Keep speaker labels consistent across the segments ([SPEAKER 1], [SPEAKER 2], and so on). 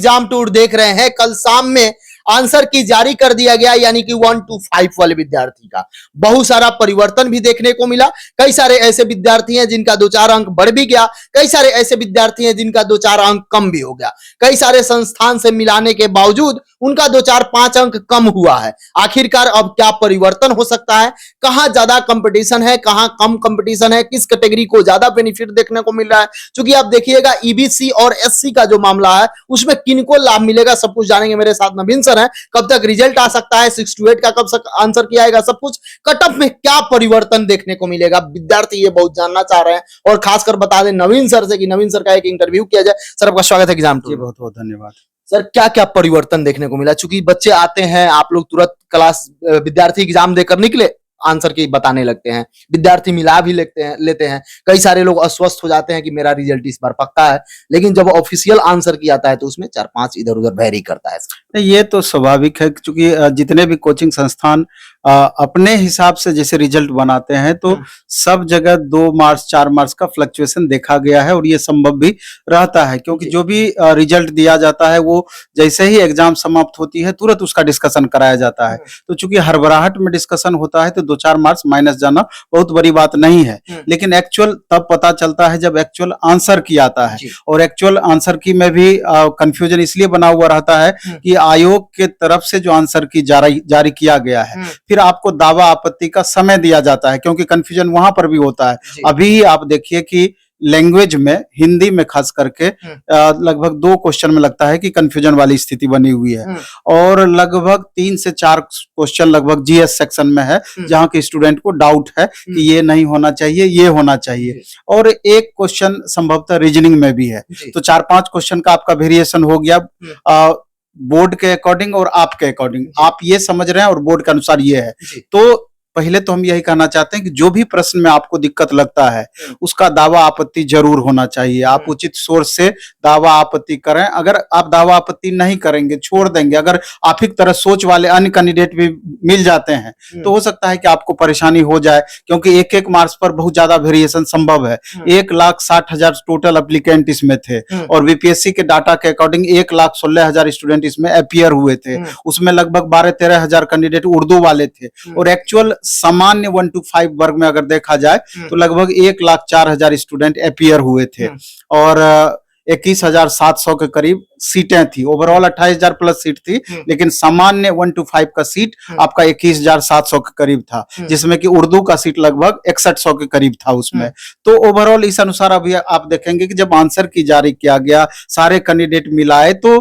[SPEAKER 1] Exam tour देख रहे हैं। कल शाम में आंसर की जारी कर दिया गया, यानी कि 1 to 5 वाले विद्यार्थी का बहुत सारा परिवर्तन भी देखने को मिला। कई सारे ऐसे विद्यार्थी हैं जिनका 2-4 अंक बढ़ भी गया, कई सारे ऐसे विद्यार्थी हैं जिनका 2-4 अंक कम भी हो गया। कई सारे संस्थान से मिलाने के बावजूद उनका 2-4-5 अंक कम हुआ है। आखिरकार अब क्या परिवर्तन हो सकता है, कहां ज्यादा कंपटीशन है, कहां कम कंपटीशन है, किस कैटेगरी को ज्यादा बेनिफिट देखने को मिल रहा है। क्योंकि आप देखिएगा ईबीसी और एससी का जो मामला है उसमें किनको लाभ मिलेगा, सब कुछ जानेंगे। मेरे साथ नवीन सर है। कब तक रिजल्ट आ सकता है, 6 to 8 का कब तक आंसर किया आएगा, सब कुछ कट ऑफ में क्या परिवर्तन देखने को मिलेगा, विद्यार्थी ये बहुत जानना चाह रहे हैं। और खासकर बता दें नवीन सर से कि नवीन सर का एक इंटरव्यू किया जाए। सर आपका स्वागत है एग्जाम टूर।
[SPEAKER 2] बहुत बहुत धन्यवाद।
[SPEAKER 1] सर क्या क्या परिवर्तन देखने को मिला, चूंकि बच्चे आते हैं, आप लोग तुरंत क्लास विद्यार्थी एग्जाम देकर निकले आंसर की बताने लगते हैं, विद्यार्थी मिला भी लेते हैं। कई सारे लोग अस्वस्थ हो जाते हैं कि मेरा रिजल्ट इस बार पक्का है, लेकिन जब ऑफिशियल आंसर की आता है तो उसमें 4-5 इधर उधर वेरी करता है।
[SPEAKER 2] ये तो स्वाभाविक है, क्योंकि जितने भी कोचिंग संस्थान अपने हिसाब से जैसे रिजल्ट बनाते हैं तो सब जगह 2 मार्क्स 4 मार्क्स का फ्लक्चुएशन देखा गया है और ये संभव भी रहता है, क्योंकि जो भी रिजल्ट दिया जाता है वो जैसे ही एग्जाम समाप्त होती है तुरंत उसका डिस्कशन कराया जाता है। तो चूंकि हड़बड़ाहट में डिस्कशन होता है तो 2-4 मार्क्स माइनस जाना बहुत बड़ी बात नहीं है, लेकिन एक्चुअल तब पता चलता है जब एक्चुअल आंसर की आता है। और एक्चुअल आंसर की में भी कंफ्यूजन इसलिए बना हुआ रहता है कि आयोग के तरफ से जो आंसर की जारी किया गया है, फिर आपको दावा आपत्ति का समय दिया जाता है, क्योंकि कंफ्यूजन वहां पर भी होता है। अभी आप देखिए कि लैंग्वेज में, हिंदी में खास करके लगभग 2 क्वेश्चन में लगता है कि कंफ्यूजन वाली स्थिति बनी हुई है, और लगभग 3 से 4 क्वेश्चन लगभग जीएस सेक्शन में है जहां के स्टूडेंट को डाउट है कि ये नहीं होना चाहिए, ये होना चाहिए। और एक क्वेश्चन संभवतः रीजनिंग में भी है। तो 4-5 क्वेश्चन का आपका वेरिएशन हो गया बोर्ड के अकॉर्डिंग और आपके अकॉर्डिंग, आप ये समझ रहे हैं और बोर्ड के अनुसार ये है। तो पहले तो हम यही कहना चाहते हैं कि जो भी प्रश्न में आपको दिक्कत लगता है उसका दावा आपत्ति जरूर होना चाहिए। आप उचित सोर्स से दावा आपत्ति करें। अगर आप दावा आपत्ति नहीं करेंगे, छोड़ देंगे, अगर आप ही तरह सोच वाले अन्य कैंडिडेट भी मिल जाते हैं तो हो सकता है कि आपको परेशानी हो जाए, क्योंकि एक मार्क्स पर बहुत ज्यादा वेरिएशन संभव है। 1,60,000 टोटल एप्लीकेंट इसमें थे और बीपीएससी के डाटा के अकॉर्डिंग 1,16,000 स्टूडेंट इसमें अपीयर हुए थे। उसमें लगभग 12-13,000 कैंडिडेट उर्दू वाले थे, और एक्चुअल सामान्य 1 to 5 वर्ग में अगर देखा जाए तो लगभग 1,04,000 स्टूडेंट अपीयर हुए थे और 21,700 के करीब सीटें थी। ओवरऑल 28,000 प्लस सीट थी, लेकिन सामान्य 1 to 5 का सीट आपका 21,700 के करीब था, जिसमें कि उर्दू का सीट लगभग 6100 के करीब था उसमें। तो ओवरऑल इस अनुसार अभी आप देखेंगे कि जब आंसर की जारी किया गया, सारे कैंडिडेट मिलाए तो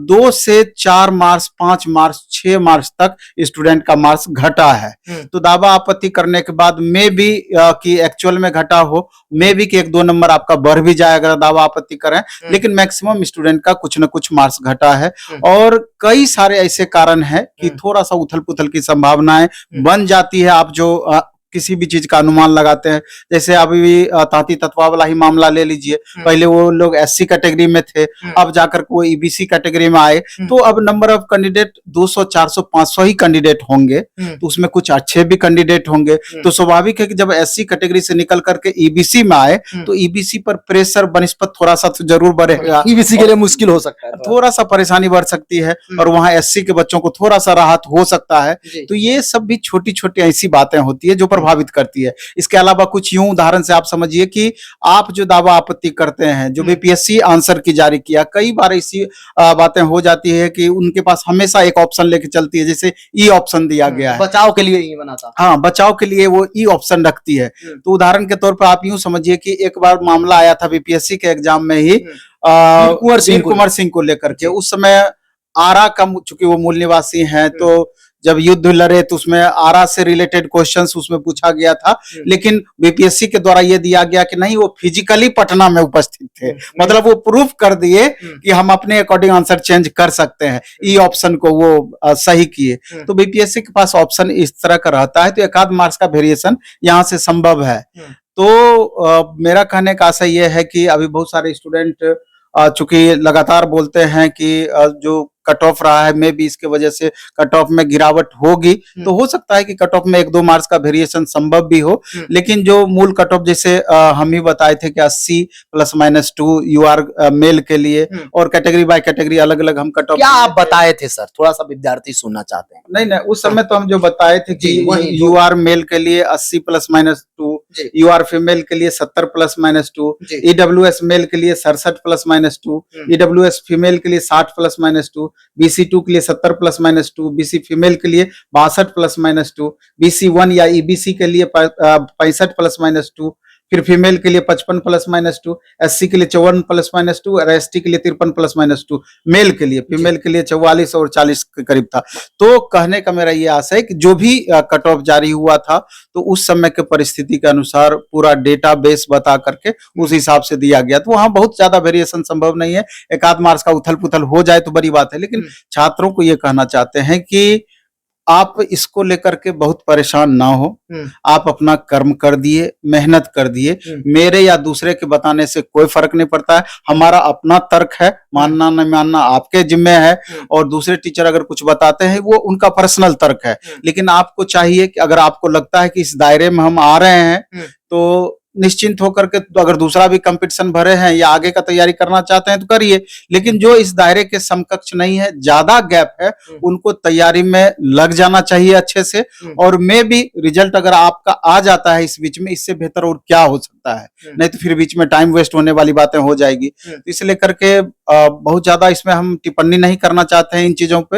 [SPEAKER 2] 2 से 4 मार्क्स, 5 मार्क्स, 6 मार्क्स तक स्टूडेंट का मार्क्स घटा है। तो दावा आपत्ति करने के बाद में भी कि एक्चुअल में घटा हो, में भी कि 1-2 नंबर आपका बढ़ भी जाए अगर दावा आपत्ति करें, लेकिन मैक्सिमम स्टूडेंट का कुछ न कुछ मार्क्स घटा है। और कई सारे ऐसे कारण हैं कि थोड़ा सा उथल पुथल की संभावनाएं बन जाती है। आप जो किसी भी चीज का अनुमान लगाते हैं, जैसे अभी तांती तत्वा वाला ही मामला ले लीजिए। पहले वो लोग एससी कैटेगरी में थे, अब जाकर वो ईबीसी कैटेगरी में आए, तो अब number of candidate 200, 400, 500 he candidate होंगे, तो उसमें कुछ अच्छे भी कैंडिडेट होंगे। तो स्वाभाविक है कि जब एससी कैटेगरी से निकल करके ईबीसी में आए तो ईबीसी पर प्रेशर बनिस्पत थोड़ा सा तो जरूर बढ़ेगा।
[SPEAKER 1] ईबीसी के लिए मुश्किल हो सकता है,
[SPEAKER 2] थोड़ा सा परेशानी बढ़ सकती है, और वहां एससी के बच्चों को थोड़ा सा राहत हो सकता है। तो ये सब भी छोटी छोटी ऐसी बातें होती है जो प्रभावित करती है। इसके अलावा कुछ यूं उदाहरण से आप समझिए कि आप जो दावा आपत्ति करते हैं, जो बीपीएससी आंसर की जारी किया, कई बार ऐसी बातें हो जाती है कि उनके पास हमेशा एक ऑप्शन लेके चलती है, जैसे ई ऑप्शन दिया गया है,
[SPEAKER 1] बचाव के लिए ही बना था।
[SPEAKER 2] हाँ, बचाव के लिए वो ई ऑप्शन रखती है। तो उदाहरण के तौर पर आप यूं समझिए कि एक बार मामला आया था बीपीएससी के एग्जाम में ही कुंवर सिंह को लेकर के। उस समय आरा का, चूंकि वो मूल निवासी हैं, तो जब युद्ध लड़े तो उसमें आरा से रिलेटेड क्वेश्चंस उसमें पूछा गया था, लेकिन बीपीएससी के द्वारा ये दिया गया कि नहीं, वो फिजिकली पटना में उपस्थित थे। मतलब वो प्रूफ कर दिए कि हम अपने अकॉर्डिंग आंसर चेंज कर सकते हैं, ई ऑप्शन को वो सही किए। तो बीपीएससी के पास ऑप्शन इस तरह का रहता है, तो 1 मार्क्स का वेरिएशन यहाँ से संभव है। तो मेरा कहने का आशय यह है कि अभी बहुत सारे स्टूडेंट चूंकि लगातार बोलते हैं कि जो कट ऑफ रहा है मे भी इसके वजह से कट ऑफ में गिरावट होगी, तो हो सकता है कि कट ऑफ में 1-2 मार्क्स का वेरिएशन संभव भी हो, लेकिन जो मूल कट ऑफ जैसे हम ही बताए थे कि 80 +-2 यूआर मेल के लिए, और कैटेगरी बाय कैटेगरी अलग अलग हम कट ऑफ
[SPEAKER 1] क्या आप बताए थे सर, थोड़ा सा विद्यार्थी सुनना चाहते हैं।
[SPEAKER 2] नहीं नहीं, उस समय तो हम जो बताए थे कि
[SPEAKER 1] जी, वही जो-
[SPEAKER 2] यूआर मेल के लिए 80 +-2,
[SPEAKER 1] जी।
[SPEAKER 2] यूआर फीमेल के लिए 70 +-2,
[SPEAKER 1] जी।
[SPEAKER 2] ईडब्ल्यूएस मेल के लिए 67 +-2, ईडब्ल्यूएस फीमेल के लिए 60 +-2, बीसी2 के लिए 70 +-2, बीसी फीमेल के लिए 62 +-2, बीसी1 या ईबीसी के लिए 65 +-2, फिर फीमेल के लिए 55 +-2, एससी के लिए 54 +-2 और एसटी के लिए 53 +-2, मेल के लिए, फीमेल के लिए 44 और 40 के करीब था। तो कहने का मेरा ये आशा है कि जो भी कट ऑफ जारी हुआ था, तो उस समय के परिस्थिति के अनुसार पूरा डेटा बेस बता करके उस हिसाब से दिया गया, तो वहां बहुत ज्यादा वेरिएशन संभव नहीं है। एक आध मार्क्स का उथल पुथल हो जाए तो बड़ी बात है, लेकिन छात्रों को ये कहना चाहते हैं कि आप इसको लेकर के बहुत परेशान ना हो। आप अपना कर्म कर दिए, मेहनत कर दिए, मेरे या दूसरे के बताने से कोई फर्क नहीं पड़ता है। हमारा अपना तर्क है, मानना न मानना आपके जिम्मे है, और दूसरे टीचर अगर कुछ बताते हैं वो उनका पर्सनल तर्क है। लेकिन आपको चाहिए कि अगर आपको लगता है कि इस दायरे में हम आ रहे हैं, तो निश्चिंत होकर के, तो अगर दूसरा भी कंपटीशन भरे हैं या आगे का तैयारी करना चाहते हैं तो करिए, लेकिन जो इस दायरे के समकक्ष नहीं है, ज्यादा गैप है, उनको तैयारी में लग जाना चाहिए अच्छे से। और मे भी रिजल्ट अगर आपका आ जाता है इस बीच में, इससे बेहतर और क्या हो सकता है। नहीं तो फिर बीच में टाइम वेस्ट होने वाली बातें हो जाएगी। तो इसलिए करके बहुत ज्यादा इसमें हम टिप्पणी नहीं करना चाहते हैं इन चीजों पे।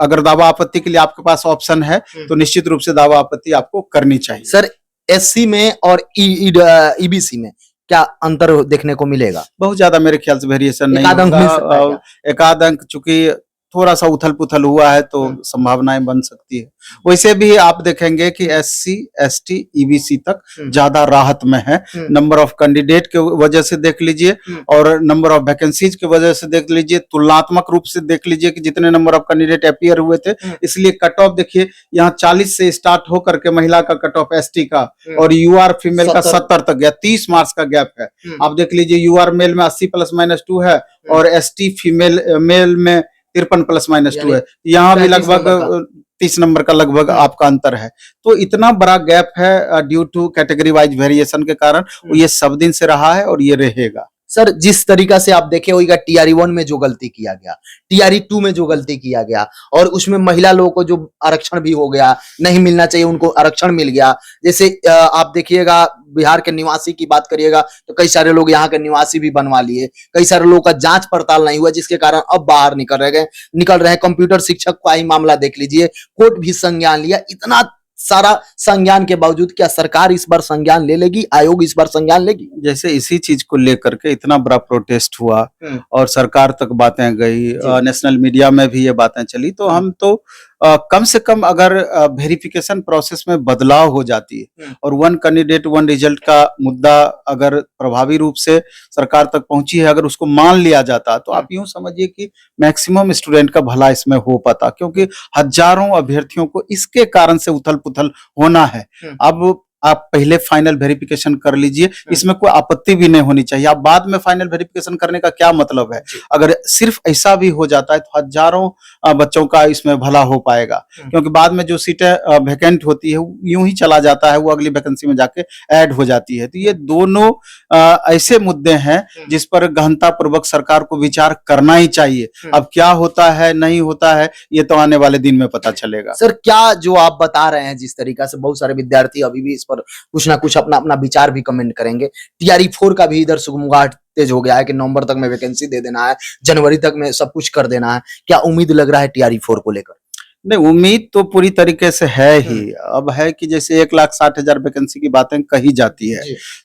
[SPEAKER 2] अगर दावा आपत्ति के लिए आपके पास ऑप्शन है, तो निश्चित रूप से दावा आपत्ति आपको करनी चाहिए।
[SPEAKER 1] सर, एससी में और ईबीसी में क्या अंतर देखने को मिलेगा?
[SPEAKER 2] बहुत ज्यादा मेरे ख्याल से वेरिएशन नहीं
[SPEAKER 1] एकाध अंक मिल
[SPEAKER 2] होगा।
[SPEAKER 1] सकता है क्या?
[SPEAKER 2] एकाध अंक, चूंकि थोड़ा सा उथल पुथल हुआ है तो संभावनाएं बन सकती है। वैसे भी आप देखेंगे कि एससी, एसटी, ईबीसी तक ज्यादा राहत में है। नंबर ऑफ कैंडिडेट के वजह से देख लीजिए, और नंबर ऑफ वैकेंसीज की वजह से देख लीजिए, तुलनात्मक रूप से देख लीजिए कि जितने नंबर ऑफ कैंडिडेट अपीयर हुए थे, इसलिए कट ऑफ देखिए यहाँ 40 से स्टार्ट होकर के महिला का कट ऑफ एसटी का, और यूआर फीमेल का 70 तक गया। 30 मार्क्स का गैप है। आप देख लीजिए यूआर मेल में 80 +-2 है, और एसटी फीमेल मेल में 53 +-2 है। यहाँ भी लगभग 30 नंबर का लगभग आपका अंतर है। तो इतना बड़ा गैप है due to category wise variation के कारण, ये सब दिन से रहा है और ये रहेगा।
[SPEAKER 1] सर, जिस तरीका से आप देखे होगा टीआरई 1 में जो गलती किया गया, टीआरई 2 में जो गलती किया गया, और उसमें महिला लोगों को जो आरक्षण भी हो गया, नहीं मिलना चाहिए उनको आरक्षण मिल गया। जैसे आप देखिएगा, बिहार के निवासी की बात करिएगा तो कई सारे लोग यहाँ के निवासी भी बनवा लिए, कई सारे लोगों का जांच पड़ताल नहीं हुआ, जिसके कारण अब बाहर निकल रहे हैं। कंप्यूटर शिक्षक का ही मामला देख लीजिए, कोर्ट भी संज्ञान लिया। इतना सारा संज्ञान के बावजूद क्या सरकार इस बार संज्ञान ले लेगी? आयोग इस बार संज्ञान लेगी?
[SPEAKER 2] जैसे इसी चीज को लेकर के इतना बड़ा प्रोटेस्ट हुआ और सरकार तक बातें गई, नेशनल मीडिया में भी ये बातें चली, तो हम तो कम से कम अगर वेरिफिकेशन प्रोसेस में बदलाव हो जाती है, और 1 कैंडिडेट 1 रिजल्ट का मुद्दा अगर प्रभावी रूप से सरकार तक पहुंची है, अगर उसको मान लिया जाता, तो आप यूं समझिए कि मैक्सिमम स्टूडेंट का भला इसमें हो पाता, क्योंकि हजारों अभ्यर्थियों को इसके कारण से उथल पुथल होना है। अब आप पहले फाइनल वेरिफिकेशन कर लीजिए, इसमें कोई आपत्ति भी नहीं होनी चाहिए। आप बाद में फाइनल वेरिफिकेशन करने का क्या मतलब है? अगर सिर्फ ऐसा भी हो जाता है तो हजारों बच्चों का इसमें भला हो पाएगा, क्योंकि बाद में जो सीटें वैकेंट होती है यूं ही चला जाता है, वो अगली वैकेंसी में जाके ऐड हो जाती है। तो ये दोनों ऐसे मुद्दे हैं जिस पर गहनता पूर्वक सरकार को विचार करना ही चाहिए। अब क्या होता है नहीं होता है, ये तो आने वाले दिन में पता चलेगा।
[SPEAKER 1] सर, क्या जो आप बता रहे हैं, जिस तरीका से बहुत सारे विद्यार्थी अभी भी इस पर कुछ ना कुछ अपना अपना विचार भी कमेंट करेंगे। टीआरई 4 का भी इधर सुगमुगाहट तेज हो गया है कि नवंबर तक में वैकेंसी दे देना है, जनवरी तक में सब कुछ कर देना है। क्या उम्मीद लग रहा है टीआरई 4 को लेकर?
[SPEAKER 2] नहीं, उम्मीद तो पूरी तरीके से है ही। अब है कि जैसे 1,60,000 वैकेंसी की बातें कही जाती है,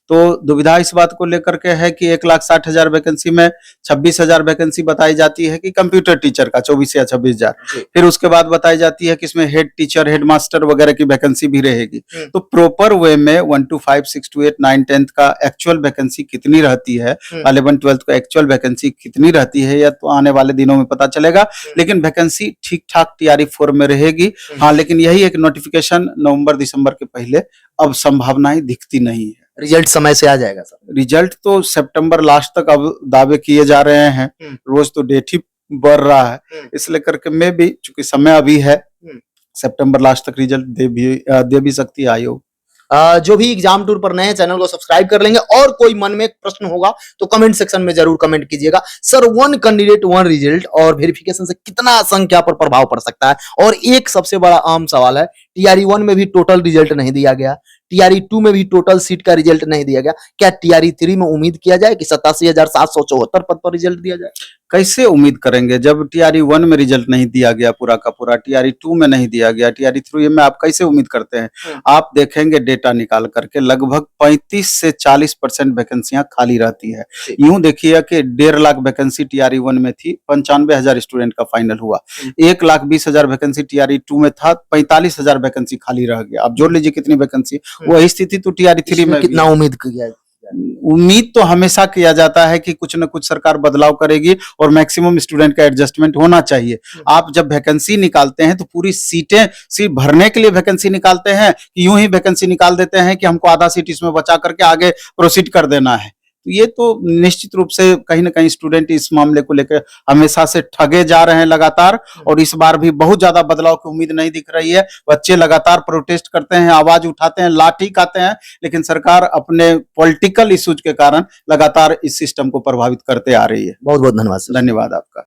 [SPEAKER 2] तो दुविधा इस बात को लेकर के है कि 1,60,000 वैकेंसी में 26,000 वैकेंसी बताई जाती है कि कंप्यूटर टीचर का 24 या 26,000, फिर उसके बाद बताई जाती है कि इसमें हेड टीचर, हेड मास्टर वगैरह की वैकेंसी भी रहेगी। तो प्रॉपर वे में 1 to 5, 6 to 8, 9, 10th का एक्चुअल वैकेंसी कितनी रहती है, 11, 12th का एक्चुअल वैकेंसी कितनी रहती है, या तो आने वाले दिनों में पता चलेगा। लेकिन वैकेंसी ठीक ठाक टीआरई 4 में रहेगी। हाँ, लेकिन यही एक नोटिफिकेशन नवंबर दिसंबर के पहले अब संभावनाएं दिखती नहीं है।
[SPEAKER 1] रिजल्ट समय से आ जाएगा सर?
[SPEAKER 2] रिजल्ट तो सितंबर लास्ट तक अब दावे किए जा रहे हैं, रोज तो डेट ही बढ़ रहा है, इसलिए करके मैं भी चूंकि समय अभी है, सितंबर लास्ट तक रिजल्ट दे भी सकती है आयोग।
[SPEAKER 1] जो भी एग्जाम टूर पर नए हैं, चैनल को सब्सक्राइब कर लेंगे, और कोई मन में प्रश्न होगा तो कमेंट सेक्शन में जरूर कमेंट कीजिएगा। Sir, one candidate one result और वेरिफिकेशन से कितना संख्या पर प्रभाव पड़ सकता है? और एक सबसे बड़ा आम सवाल है, टीआरई 1 में भी टोटल रिजल्ट नहीं दिया गया, टीआरई 2 में भी टोटल सीट का रिजल्ट नहीं दिया गया, क्या टीआरई 3 में उम्मीद किया जाए कि 87,774 पद पर रिजल्ट दिया जाए?
[SPEAKER 2] कैसे उम्मीद करेंगे जब टीआरई 1 में रिजल्ट नहीं दिया गया पूरा का पूरा, टीआरई 2 में नहीं दिया गया, टीआरई 3 में आप कैसे उम्मीद करते हैं? आप देखेंगे डेटा निकाल करके लगभग 35 से 40% वैकेंसियां खाली रहती है। यूं देखिए कि 1.5 लाख वैकेंसी टीआरई 1 में थी, 95,000 स्टूडेंट का फाइनल हुआ। 1,20,000 वैकेंसी टीआरई 2 में था, 45,000 वैकेंसी खाली रह गया। आप जोड़ लीजिए कितनी वैकेंसी, वही स्थिति तो टीआरई 3 में
[SPEAKER 1] कितना उम्मीद किया?
[SPEAKER 2] उम्मीद तो हमेशा किया जाता है कि कुछ न कुछ सरकार बदलाव करेगी और मैक्सिमम स्टूडेंट का एडजस्टमेंट होना चाहिए। आप जब वैकेंसी निकालते हैं तो पूरी सीट भरने के लिए वैकेंसी निकालते हैं, यूं ही वैकेंसी निकाल देते हैं कि हमको आधा सीट इसमें बचा करके आगे प्रोसीड कर देना है। तो ये तो निश्चित रूप से कहीं ना कहीं स्टूडेंट इस मामले को लेकर हमेशा से ठगे जा रहे हैं लगातार, और इस बार भी बहुत ज्यादा बदलाव की उम्मीद नहीं दिख रही है। बच्चे लगातार प्रोटेस्ट करते हैं, आवाज उठाते हैं, लाठी खाते हैं, लेकिन सरकार अपने पॉलिटिकल इश्यूज के कारण लगातार इस सिस्टम को प्रभावित करते आ रही है।
[SPEAKER 1] बहुत बहुत धन्यवाद सर।
[SPEAKER 2] धन्यवाद आपका।